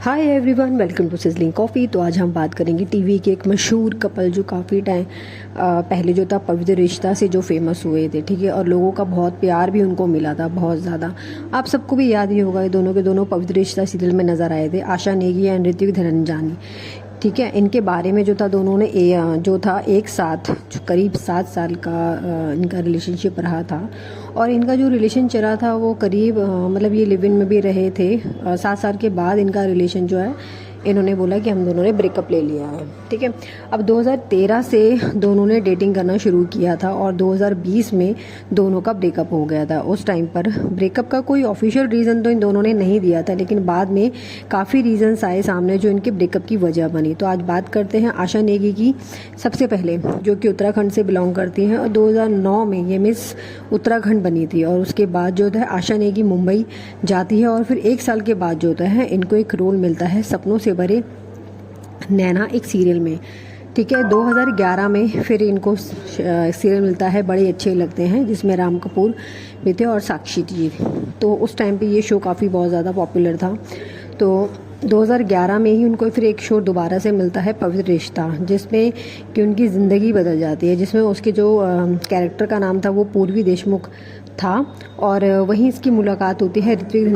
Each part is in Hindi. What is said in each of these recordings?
Hi everyone, welcome to sizzling coffee. तो आज हम बात करेंगे टीवी के एक मशहूर कपल जो काफ़ी टाइम पहले जो था पवित्र रिश्ता से जो फेमस हुए थे, ठीक है। और लोगों का बहुत प्यार भी उनको मिला था, बहुत ज़्यादा। आप सबको भी याद ही होगा, ये दोनों के दोनों पवित्र रिश्ता सीरियल में नज़र आए थे, आशा नेगी एंड ऋत्विक धनंजानी, ठीक है। इनके बारे में जो था दोनों ने जो था एक साथ जो करीब 7 साल का इनका रिलेशनशिप रहा था। और इनका जो रिलेशन चला था वो करीब मतलब ये लिव इन में भी रहे थे। 7 साल के बाद इनका रिलेशन जो है, इन्होंने बोला कि हम दोनों ने ब्रेकअप ले लिया है, ठीक है। अब 2013 से दोनों ने डेटिंग करना शुरू किया था और 2020 में दोनों का ब्रेकअप हो गया था। उस टाइम पर ब्रेकअप का कोई ऑफिशियल रीज़न तो इन दोनों ने नहीं दिया था, लेकिन बाद में काफ़ी रीजंस आए सामने जो इनके ब्रेकअप की वजह बनी। तो आज बात करते हैं आशा नेगी की। सबसे पहले जो कि उत्तराखंड से बिलोंग करती हैं और 2009 में ये मिस उत्तराखंड बनी थी। और उसके बाद जो है आशा नेगी मुंबई जाती है और फिर 1 साल के बाद जो है इनको एक रोल मिलता है सपनों से भरे नैना एक सीरियल में, ठीक है। 2011 में फिर इनको सीरियल मिलता है बड़े अच्छे लगते हैं, जिसमें राम कपूर भी थे और साक्षी जी। तो उस टाइम पे ये शो काफ़ी बहुत ज़्यादा पॉपुलर था। तो 2011 में ही उनको फिर एक शो दोबारा से मिलता है पवित्र रिश्ता, जिसमें कि उनकी ज़िंदगी बदल जाती है, जिसमें उसके जो कैरेक्टर का नाम था वो पूर्वी देशमुख था। और वहीं इसकी मुलाकात होती है ऋत्विक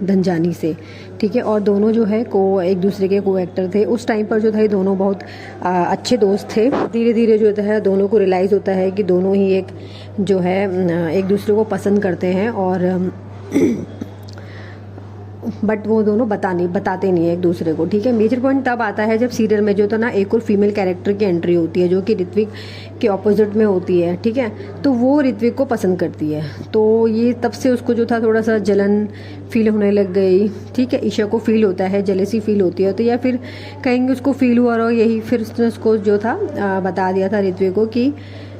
धनजानी से, ठीक है। और दोनों जो है एक दूसरे के को एक्टर थे। उस टाइम पर जो था ये दोनों बहुत अच्छे दोस्त थे। धीरे धीरे जो है दोनों को रियलाइज़ होता है कि दोनों ही एक जो है एक दूसरे को पसंद करते हैं। और बट वो दोनों बताते नहीं है एक दूसरे को, ठीक है। मेजर पॉइंट तब आता है जब सीरियल में जो था ना एक और फीमेल कैरेक्टर की एंट्री होती है, जो कि ऋत्विक के ऑपोजिट में होती है, ठीक है। तो वो ऋत्विक को पसंद करती है। तो ये तब से उसको जो था थोड़ा सा जलन फील होने लग गई, ठीक है। ईशा को फील होता है, जेलेसी फील होती है, तो या फिर कहेंगे उसको फील हुआ और यही फिर उसने उसको जो था बता दिया था ऋत्विक को कि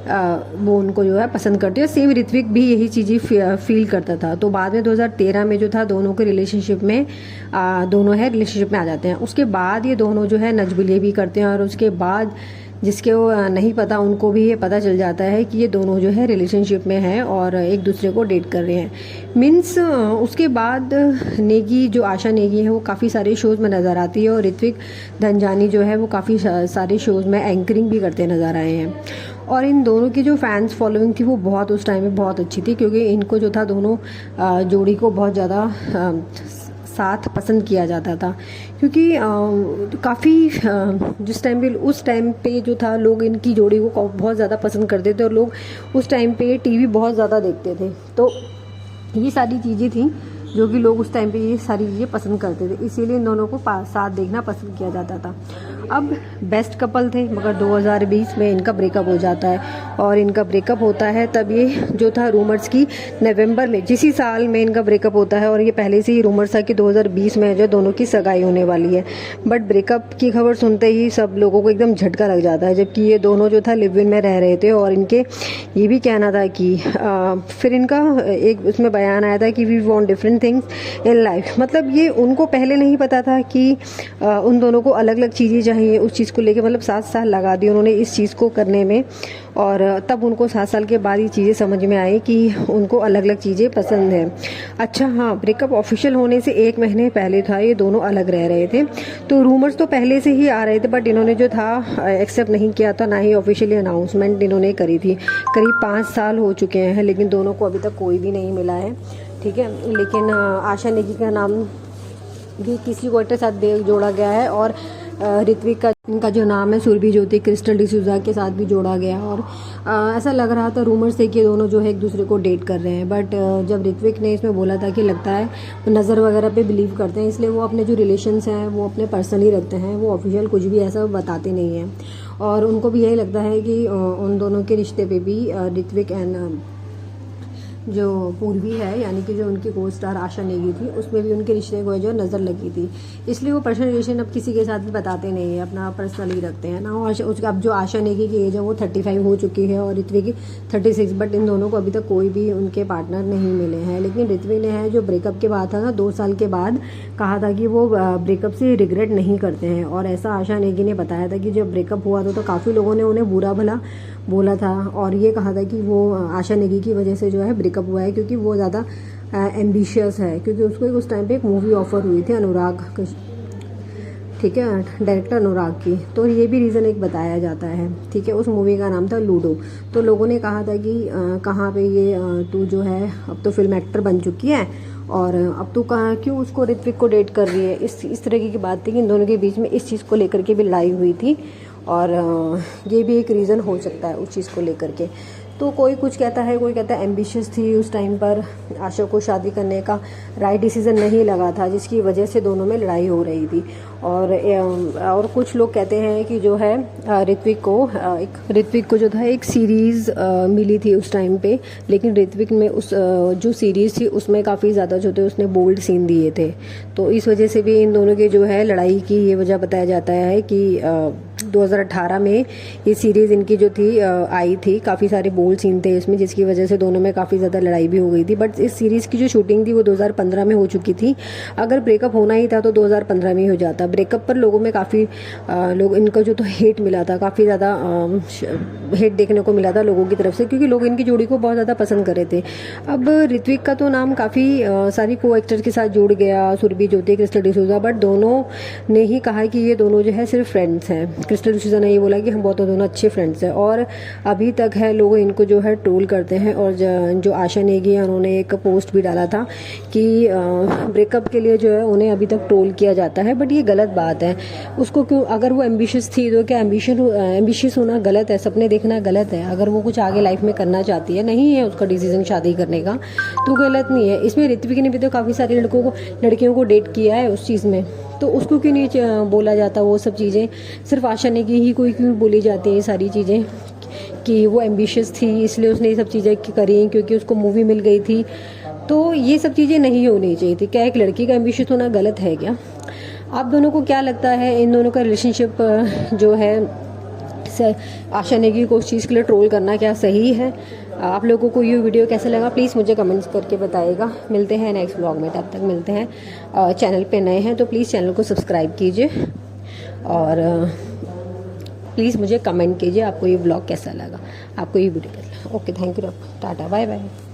वो उनको जो है पसंद करती है। सेम ऋत्विक भी यही चीज़ें फील करता था। तो बाद में 2013 में जो था दोनों के रिलेशनशिप में दोनों है रिलेशनशिप में आ जाते हैं। उसके बाद ये दोनों जो है नजबुलिए भी करते हैं और उसके बाद जिसके वो नहीं पता उनको भी ये पता चल जाता है कि ये दोनों जो है रिलेशनशिप में हैं और एक दूसरे को डेट कर रहे हैं। मीन्स उसके बाद नेगी जो आशा नेगी है वो काफ़ी सारे शोज़ में नज़र आती है और ऋत्विक धनजानी जो है वो काफ़ी सारे शोज़ में एंकरिंग भी करते नज़र आए हैं। और इन दोनों की जो फैंस फॉलोइंग थी वो बहुत उस टाइम में बहुत अच्छी थी, क्योंकि इनको जो था दोनों जोड़ी को बहुत ज़्यादा साथ पसंद किया जाता था। क्योंकि काफ़ी जिस टाइम पे उस टाइम पे जो था लोग इनकी जोड़ी को बहुत ज़्यादा पसंद करते थे और लोग उस टाइम पे टीवी बहुत ज़्यादा देखते थे। तो ये सारी चीज़ें थी जो कि लोग उस टाइम पे ये सारी चीज़ें पसंद करते थे, इसीलिए इन दोनों को साथ देखना पसंद किया जाता था। अब बेस्ट कपल थे, मगर 2020 में इनका ब्रेकअप हो जाता है। और इनका ब्रेकअप होता है तब ये जो था रूमर्स की नवंबर में जिसी साल में इनका ब्रेकअप होता है। और ये पहले से ही रूमर्स था कि 2020 में जो दोनों की सगाई होने वाली है। बट ब्रेकअप की खबर सुनते ही सब लोगों को एकदम झटका लग जाता है, जबकि ये दोनों जो था लिव इन में रह रहे थे। और इनके ये भी कहना था कि फिर इनका एक उसमें बयान आया था कि we want different things in life. मतलब ये उनको पहले नहीं पता था कि उन दोनों को अलग अलग चीज़ें चाहिए। उस चीज़ को लेके मतलब 7 साल लगा दिए उन्होंने इस चीज़ को करने में। और तब उनको 7 साल के बाद ये चीज़ें समझ में आई कि उनको अलग अलग चीज़ें पसंद हैं। अच्छा हाँ, ब्रेकअप ऑफिशियल होने से 1 महीने पहले था ये दोनों अलग रह रहे थे। तो रूमर्स तो पहले से ही आ रहे थे, बट इन्होंने जो था एक्सेप्ट नहीं किया था, ना ही ऑफिशियली अनाउंसमेंट इन्होंने करी थी। करीब 5 साल हो चुके हैं, लेकिन दोनों को अभी तक कोई भी नहीं मिला है, ठीक है। लेकिन आशा नेगी का नाम भी किसी को के साथ जोड़ा गया है और ऋत्विक का इनका जो नाम है सुरभि ज्योति क्रिस्टल डिसूजा के साथ भी जोड़ा गया। और ऐसा लग रहा था रूमर से कि दोनों जो है एक दूसरे को डेट कर रहे हैं। बट जब ऋत्विक ने इसमें बोला था कि लगता है वो नज़र वगैरह पे बिलीव करते हैं, इसलिए वो अपने जो रिलेशंस हैं वो अपने पर्सनली रखते हैं, वो ऑफिशियल कुछ भी ऐसा बताते नहीं हैं। और उनको भी यही लगता है कि उन दोनों के रिश्ते पे भी ऋत्विक एंड जो पूर्वी है, यानी कि जो उनकी को स्टार आशा नेगी थी, उसमें भी उनके रिश्ते को जो नज़र लगी थी। इसलिए वो पर्सनल रिलेशन अब किसी के साथ भी बताते नहीं है, अपना पर्सनली रखते हैं ना। और अब जो आशा नेगी की एज है वो 35 हो चुकी है और ऋत्विक की 36। बट इन दोनों को अभी तक कोई भी उनके पार्टनर नहीं मिले हैं। लेकिन ऋत्विक ने है जो ब्रेकअप के बाद था ना 2 साल के बाद कहा था कि वो ब्रेकअप से रिग्रेट नहीं करते हैं। और ऐसा आशा नेगी ने बताया था कि जब ब्रेकअप हुआ था तो काफ़ी लोगों ने उन्हें बुरा भला बोला था और ये कहा था कि वो आशा नेगी की वजह से जो है ब्रेकअप हुआ है, क्योंकि वो ज़्यादा एम्बिशियस है। क्योंकि उसको उस टाइम पे एक मूवी ऑफर हुई थी अनुराग ठीक है, डायरेक्टर अनुराग की। तो ये भी रीज़न एक बताया जाता है, ठीक है। उस मूवी का नाम था लूडो। तो लोगों ने कहा था कि कहाँ पे ये तू जो है अब तो फिल्म एक्टर बन चुकी है और अब तू कहाँ क्यों उसको ऋत्विक को डेट कर रही है। इस तरह की बात थी कि इन दोनों के बीच में इस चीज़ को लेकर के भी लड़ाई हुई थी और ये भी एक रीज़न हो सकता है उस चीज़ को लेकर के। तो कोई कुछ कहता है, कोई कहता है एम्बिशियस थी उस टाइम पर, आशा को शादी करने का राइट डिसीज़न नहीं लगा था जिसकी वजह से दोनों में लड़ाई हो रही थी। और कुछ लोग कहते हैं कि जो है ऋत्विक को जो था एक सीरीज़ मिली थी उस टाइम पे, लेकिन ऋत्विक में उस जो सीरीज़ थी उसमें काफ़ी ज़्यादा जो थे उसने बोल्ड सीन दिए थे। तो इस वजह से भी इन दोनों के जो है लड़ाई की ये वजह बताया जाता है कि 2018 में ये सीरीज़ इनकी जो थी आई थी, काफ़ी सारे बोल्ड सीन थे इसमें जिसकी वजह से दोनों में काफ़ी ज़्यादा लड़ाई भी हो गई थी। बट इस सीरीज़ की जो शूटिंग थी वो 2015 में हो चुकी थी। अगर ब्रेकअप होना ही था तो 2015 में ही हो जाता। ब्रेकअप पर लोगों में काफ़ी लोग इनका जो तो हेट मिला था, काफ़ी ज़्यादा हेट देखने को मिला था लोगों की तरफ से, क्योंकि लोग इनकी जोड़ी को बहुत ज़्यादा पसंद कर रहे थे। अब ऋत्विक का तो नाम काफ़ी सारी को एक्टर के साथ जुड़ गया, सुरभि ज्योति, क्रिस्टल डिसूजा, बट दोनों ने ही कहा कि ये दोनों जो है सिर्फ फ्रेंड्स हैं। क्रिस्टल डिसूजा ने ये बोला कि हम दोनों अच्छे फ्रेंड्स हैं और अभी तक है लोग इनको जो है ट्रोल करते हैं। और जो आशा नेगी है उन्होंने एक पोस्ट भी डाला था कि ब्रेकअप के लिए जो है उन्हें अभी तक ट्रोल किया जाता है, बट ये गलत बात है। उसको क्यों, अगर वो एम्बिशियस थी तो क्या एम्बिशियस होना गलत है, सपने देखना गलत है? अगर वो कुछ आगे लाइफ में करना चाहती है, नहीं है उसका डिसीजन शादी करने का, तो गलत नहीं है। इसमें ऋत्विक ने भी तो काफ़ी सारे लड़कियों को डेट किया है उस चीज़ में, तो उसको क्यों नहीं बोला जाता वो सब चीज़ें? सिर्फ आशा नेगी ही कोई क्यों बोली जाती है ये सारी चीज़ें कि वो एम्बिशियस थी इसलिए उसने ये सब चीज़ें करी क्योंकि उसको मूवी मिल गई थी? तो ये सब चीज़ें नहीं होनी चाहिए थी। क्या एक लड़की का एम्बिशियस होना गलत है क्या? आप दोनों को क्या लगता है इन दोनों का रिलेशनशिप जो है आशा नेगी को उस चीज़ के लिए ट्रोल करना क्या सही है? आप लोगों को ये वीडियो कैसा लगा प्लीज़ मुझे कमेंट्स करके बताइएगा। मिलते हैं नेक्स्ट ब्लॉग में, तब तक मिलते हैं। चैनल पे नए हैं तो प्लीज़ चैनल को सब्सक्राइब कीजिए और प्लीज़ मुझे कमेंट कीजिए आपको ये ब्लॉग कैसा लगा, आपको ये वीडियो कैसा लगा। Okay, thank you, tata, bye bye.